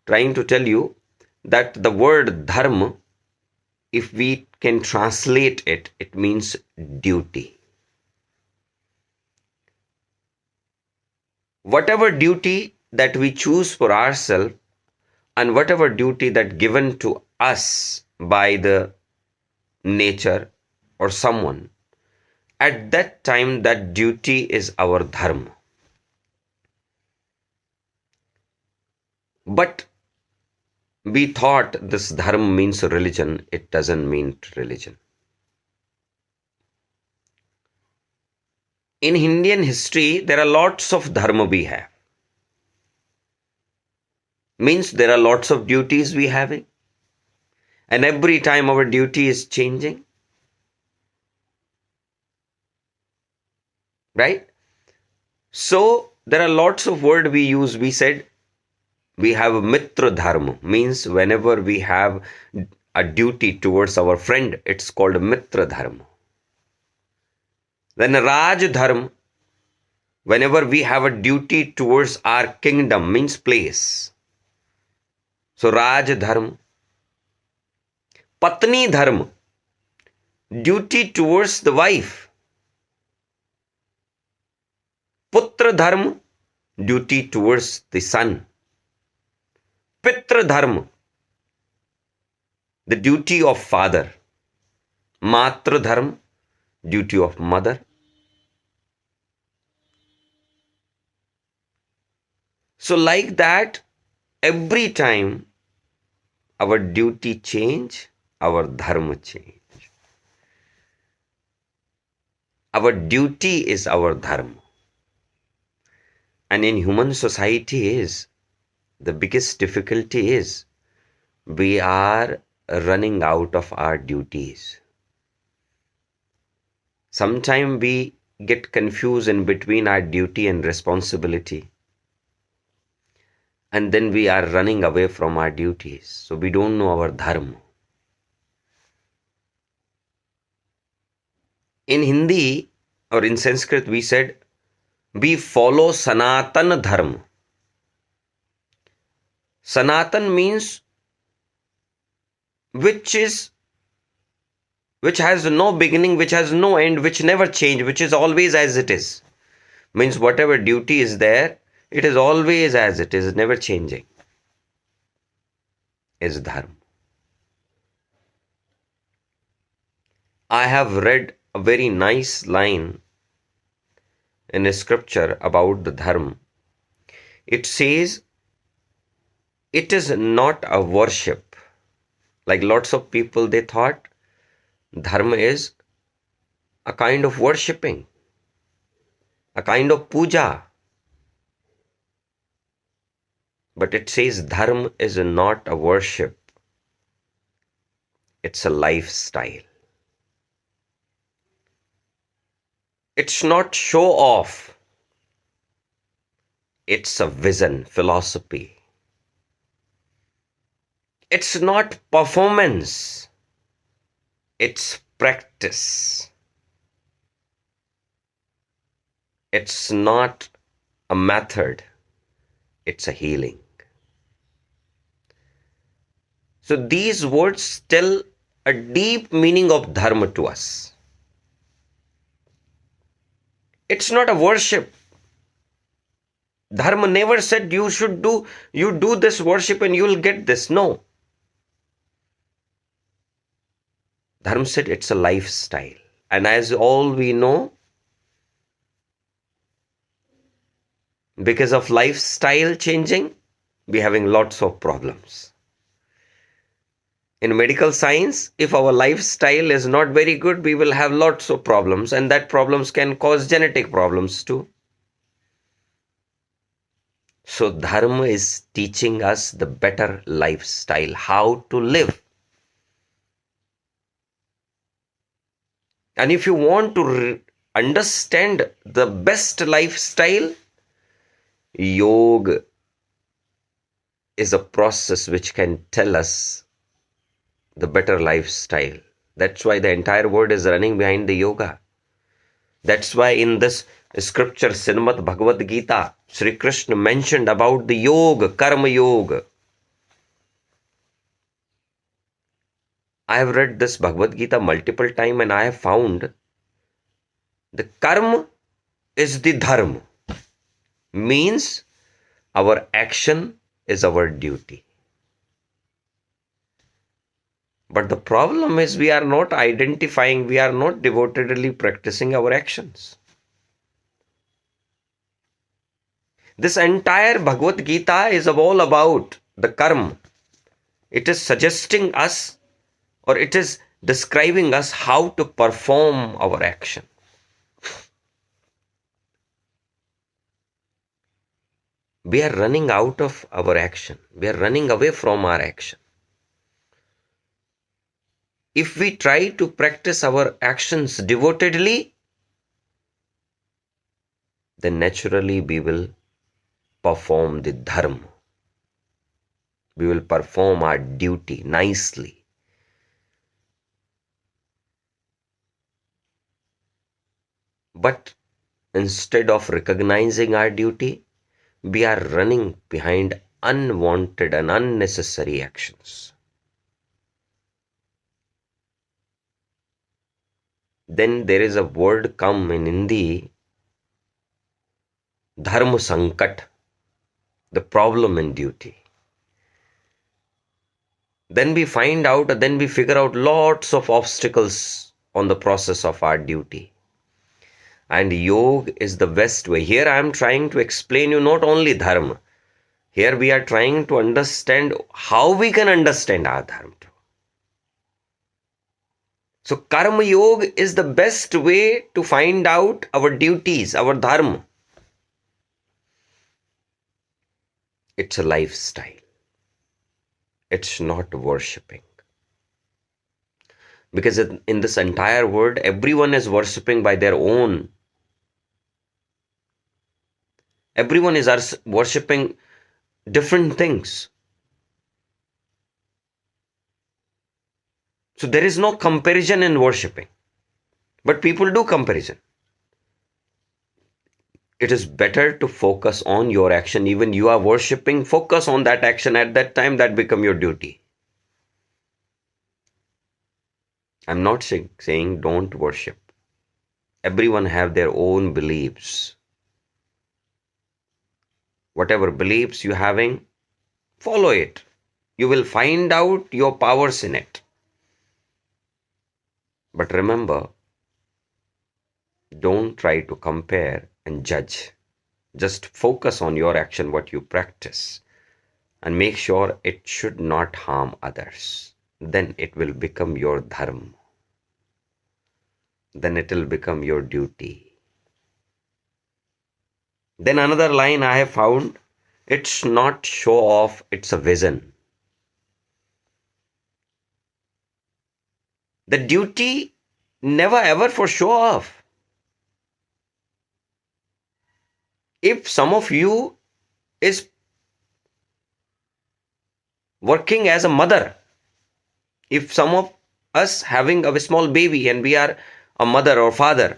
trying to tell you that the word dharma, if we can translate it, it means duty. Whatever duty that we choose for ourselves and whatever duty that given to us by the nature or someone, at that time that duty is our dharma. But we thought this dharma means religion. It doesn't mean religion. In Indian history, there are lots of dharma we have. Means there are lots of duties we have. And every time our duty is changing. Right? So there are lots of words we use. We said we have a mitra dharma. Means whenever we have a duty towards our friend, it's called a mitra dharma. Then Raj Dharma, whenever we have a duty towards our kingdom, means place. So Raj Dharma. Patni Dharma, duty towards the wife. Putra Dharma, duty towards the son. Pitra Dharma, the duty of father. Matra Dharma, duty of mother. So like that, every time our duty change, our dharma change. Our duty is our dharma. And in human society the biggest difficulty is we are running out of our duties. Sometimes we get confused in between our duty and responsibility. And then we are running away from our duties. So we don't know our dharma. In Hindi or in Sanskrit we said, we follow Sanatan Dharma. Sanatan means which has no beginning, which has no end, which never change, which is always as it is. Means whatever duty is there, it is always as it is, never changing. Is dharma. I have read a very nice line in a scripture about the dharma. It says, it is not a worship. Like lots of people, they thought dharma is a kind of worshipping, a kind of puja. But it says dharma is not a worship. It's a lifestyle. It's not show off. It's a vision, philosophy. It's not performance. It's practice. It's not a method. It's a healing. So these words tell a deep meaning of dharma to us. It's not a worship. Dharma never said you do this worship and you will get this. No. Dharma said it's a lifestyle. And as all we know, because of lifestyle changing, we're having lots of problems. In medical science, if our lifestyle is not very good, we will have lots of problems, and that problems can cause genetic problems too. So Dharma is teaching us the better lifestyle, how to live. And if you want to understand the best lifestyle, yoga is a process which can tell us the better lifestyle. That's why the entire world is running behind the yoga. That's why in this scripture, Srimad Bhagavad Gita, Sri Krishna mentioned about the yoga, karma yoga. I have read this Bhagavad Gita multiple times and I have found the karma is the dharma. Means our action is our duty. But the problem is we are not identifying, we are not devotedly practicing our actions. This entire Bhagavad Gita is all about the karma. It is suggesting us, or it is describing us how to perform our action. We are running out of our action. We are running away from our action. If we try to practice our actions devotedly, then naturally we will perform the dharma. We will perform our duty nicely. But instead of recognizing our duty, we are running behind unwanted and unnecessary actions. Then there is a word come in Hindi, Dharma Sankat, the problem in duty. Then we figure out lots of obstacles on the process of our duty. And yoga is the best way. Here I am trying to explain you not only dharma. Here we are trying to understand how we can understand our dharma. So karma yoga is the best way to find out our duties, our dharma. It's a lifestyle. It's not worshipping. Because in this entire world, everyone is worshipping by their own. Everyone is worshipping different things. So there is no comparison in worshipping. But people do comparison. It is better to focus on your action. Even you are worshipping, focus on that action at that time, that become your duty. I'm not saying don't worship. Everyone have their own beliefs. Whatever beliefs you having, follow it. You will find out your powers in it. But remember, don't try to compare and judge. Just focus on your action, what you practice, and make sure it should not harm others. Then it will become your dharma. Then it will become your duty. Then another line I have found, it's not show off, it's a vision. The duty never ever for show off. If some of you is working as a mother, if some of us having a small baby and we are a mother or father,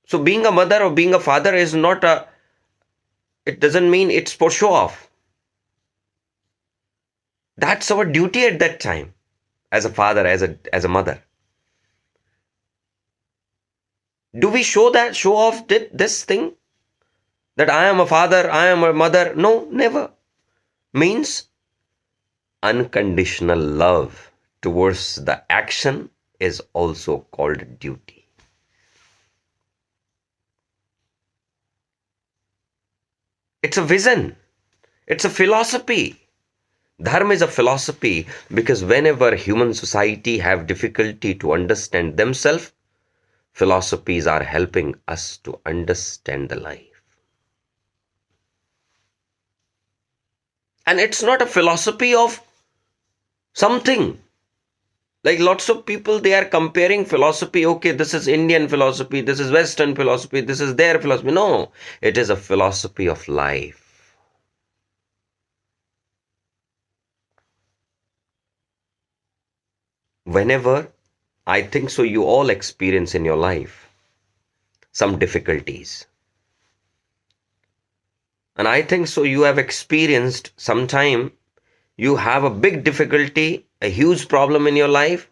so being a mother or being a father is not it doesn't mean it's for show off. That's our duty at that time, as a father, as a mother. Do we show off this thing? That I am a father, I am a mother? No, never. Means unconditional love towards the action is also called duty. It's a vision. It's a philosophy. Dharma is a philosophy because whenever human society have difficulty to understand themselves, philosophies are helping us to understand the life. And it's not a philosophy of something. Like lots of people, they are comparing philosophy. Okay, this is Indian philosophy, this is Western philosophy, this is their philosophy. No, it is a philosophy of life. Whenever, I think so, you all experience in your life some difficulties. And I think so, you have experienced sometime You have a big difficulty, a huge problem in your life,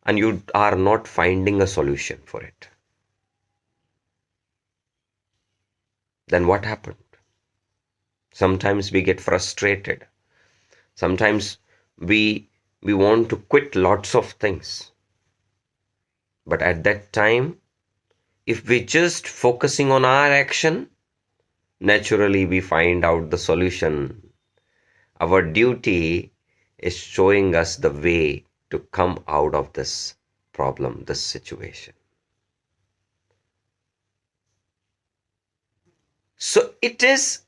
and you are not finding a solution for it. Then what happened? Sometimes we get frustrated. Sometimes we want to quit lots of things. But at that time, if we just focusing on our action, naturally we find out the solution. Our duty is showing us the way to come out of this problem, this situation. So it is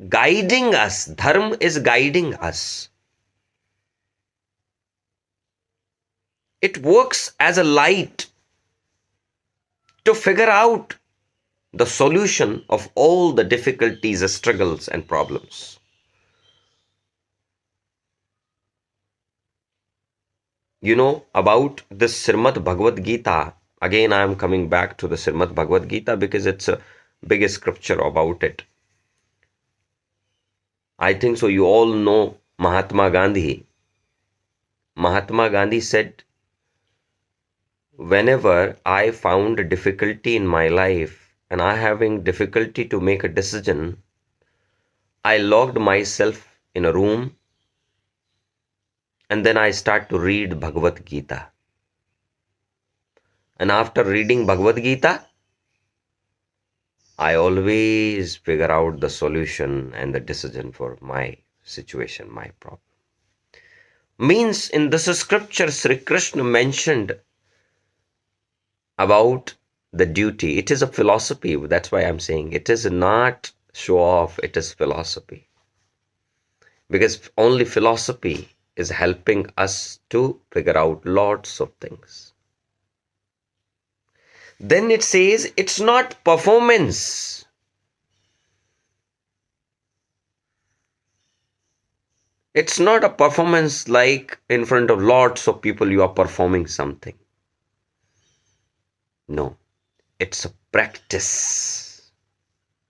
guiding us. Dharma is guiding us. It works as a light to figure out the solution of all the difficulties, struggles, and problems. You know about this Srimad Bhagavad Gita. Again, I am coming back to the Srimad Bhagavad Gita because it's a biggest scripture about it. I think so. You all know Mahatma Gandhi. Mahatma Gandhi said, whenever I found a difficulty in my life and I having difficulty to make a decision, I locked myself in a room and then I start to read Bhagavad Gita. And after reading Bhagavad Gita, I always figure out the solution and the decision for my situation, my problem. Means in this scripture, Sri Krishna mentioned about the duty. It is a philosophy. That's why I'm saying it is not show off, it is philosophy. Because only philosophy is helping us to figure out lots of things. Then it says it's not performance. It's not a performance like in front of lots of people you are performing something. No, it's a practice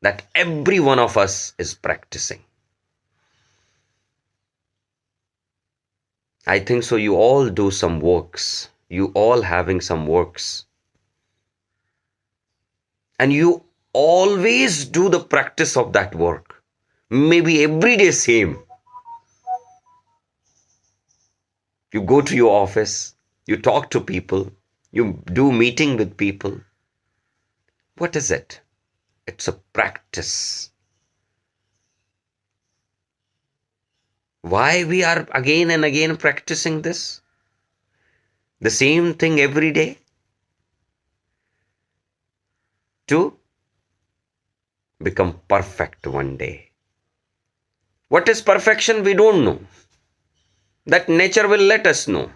that every one of us is practicing. I think so. You all do some works. You all having some works. And you always do the practice of that work. Maybe every day same. You go to your office. You talk to people. You do meeting with people. What is it? It's a practice. Why we are again and again practicing this? The same thing every day? To become perfect one day. What is perfection? We don't know. That nature will let us know.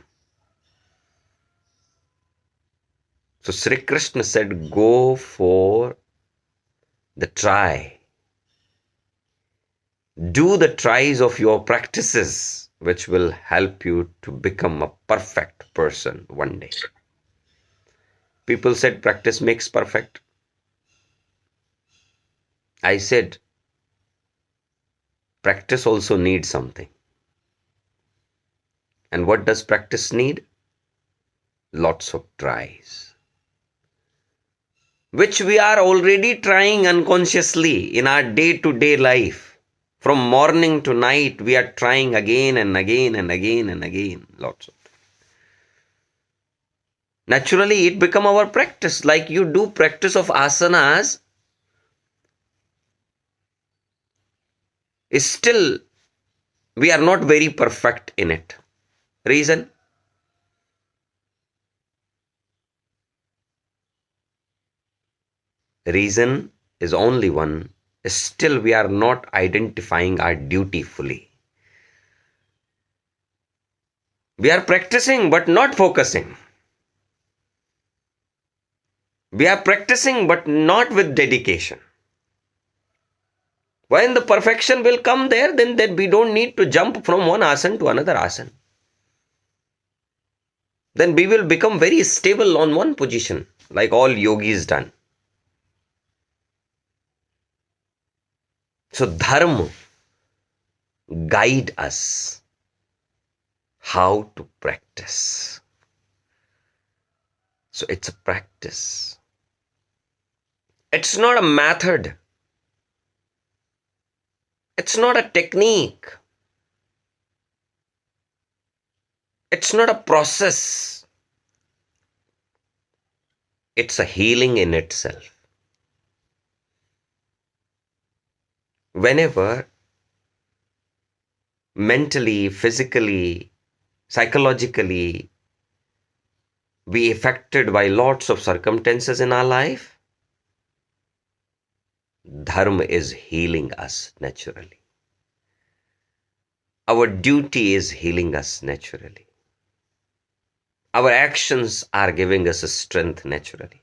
So Sri Krishna said, go for the try. Do the tries of your practices, which will help you to become a perfect person one day. People said practice makes perfect. I said, practice also needs something. And what does practice need? Lots of tries. Which we are already trying unconsciously in our day-to-day life. From morning to night, we are trying again and again and again and again. Lots of. Naturally, it become our practice. Like you do practice of asanas, still we are not very perfect in it. Reason? Reason is only one. Still we are not identifying our duty fully. We are practicing but not focusing. We are practicing but not with dedication. When the perfection will come there, then we don't need to jump from one asana to another asana. Then we will become very stable on one position, like all yogis done. So Dharma guide us. how to practice. So it's a practice. It's not a method. It's not a technique. It's not a process. It's a healing in itself. Whenever mentally, physically, psychologically, we affected by lots of circumstances in our life, Dharma is healing us naturally. Our duty is healing us naturally. Our actions are giving us a strength naturally.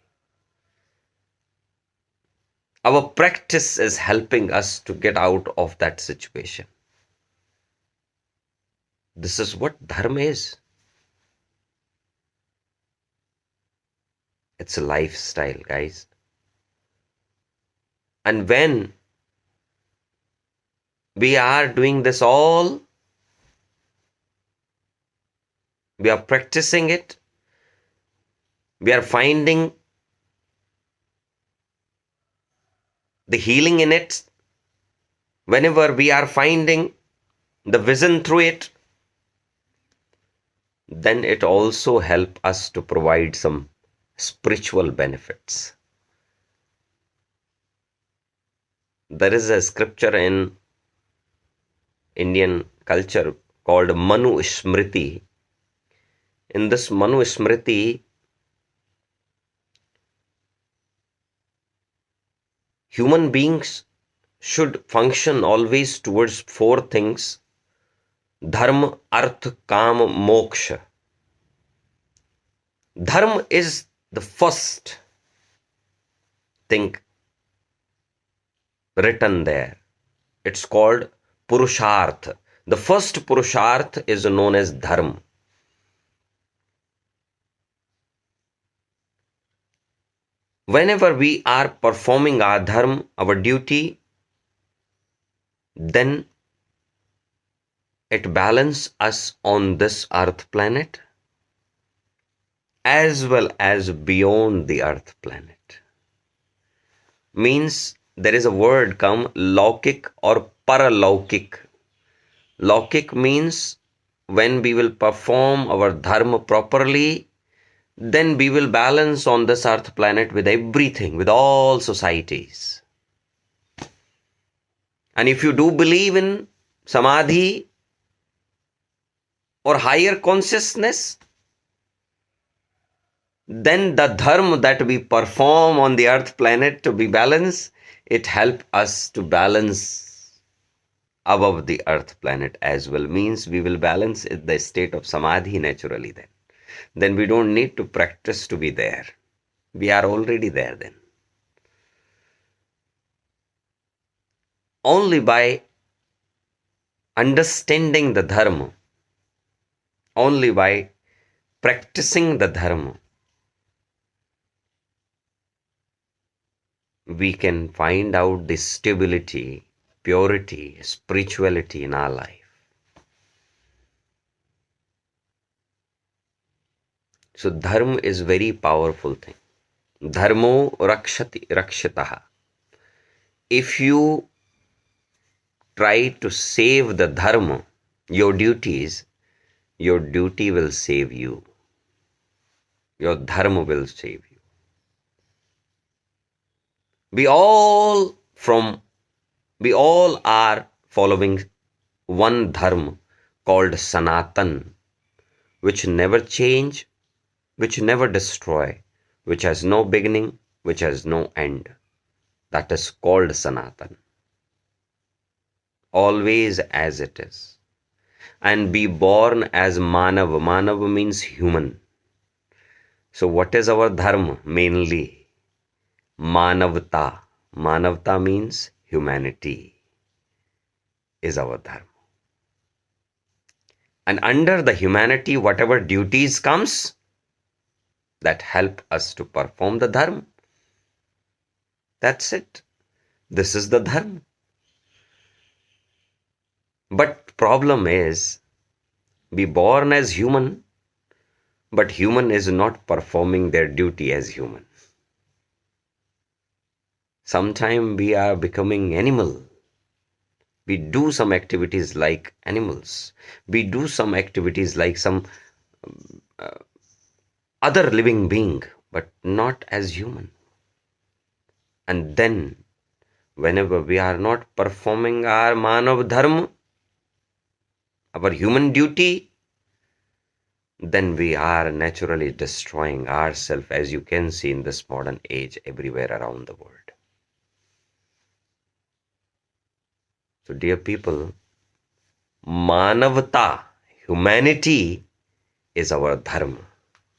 Our practice is helping us to get out of that situation. This is what Dharma is. It's a lifestyle, guys. And when we are doing this all, we are practicing it, we are finding the healing in it, whenever we are finding the vision through it, then it also helps us to provide some spiritual benefits. There is a scripture in Indian culture called Manu Smriti. In this Manu Smriti, human beings should function always towards four things: Dharma, Artha, Kama, Moksha. Dharma is the first thing written there. It's called Purushartha. The first Purushartha is known as Dharma. Whenever we are performing our Dharma, our duty, then it balances us on this earth planet as well as beyond the earth planet. Means there is a word come Laukik or Paralaukik. Laukik means when we will perform our Dharma properly, then we will balance on this earth planet with everything, with all societies. And if you do believe in Samadhi or higher consciousness, then the Dharma that we perform on the earth planet to be balanced, it helps us to balance above the earth planet as well. Means we will balance in the state of Samadhi naturally then. Then we don't need to practice to be there. We are already there then. Only by understanding the Dharma, only by practicing the Dharma, we can find out the stability, purity, spirituality in our life. So Dharma is very powerful thing. Dharmo rakshati rakshitaha. If you try to save the Dharma, your duties, your duty will save you. Your Dharma will save you. We all are following one Dharma called Sanatan, which never change, which never destroy, which has no beginning, which has no end. That is called Sanatan. Always as it is. And be born as Manav. Manav means human. So what is our Dharma? Mainly Manavta. Manavta means humanity is our Dharma. And under the humanity, whatever duties comes, that help us to perform the Dharma. That's it. This is the Dharma. But problem is, be born as human, but human is not performing their duty as human. Sometimes we are becoming animal. We do some activities like animals. We do some activities like some other living being, but not as human. And then, whenever we are not performing our manav dharma, our human duty, then we are naturally destroying ourselves, as you can see in this modern age everywhere around the world. So, dear people, manavata, humanity is our dharma.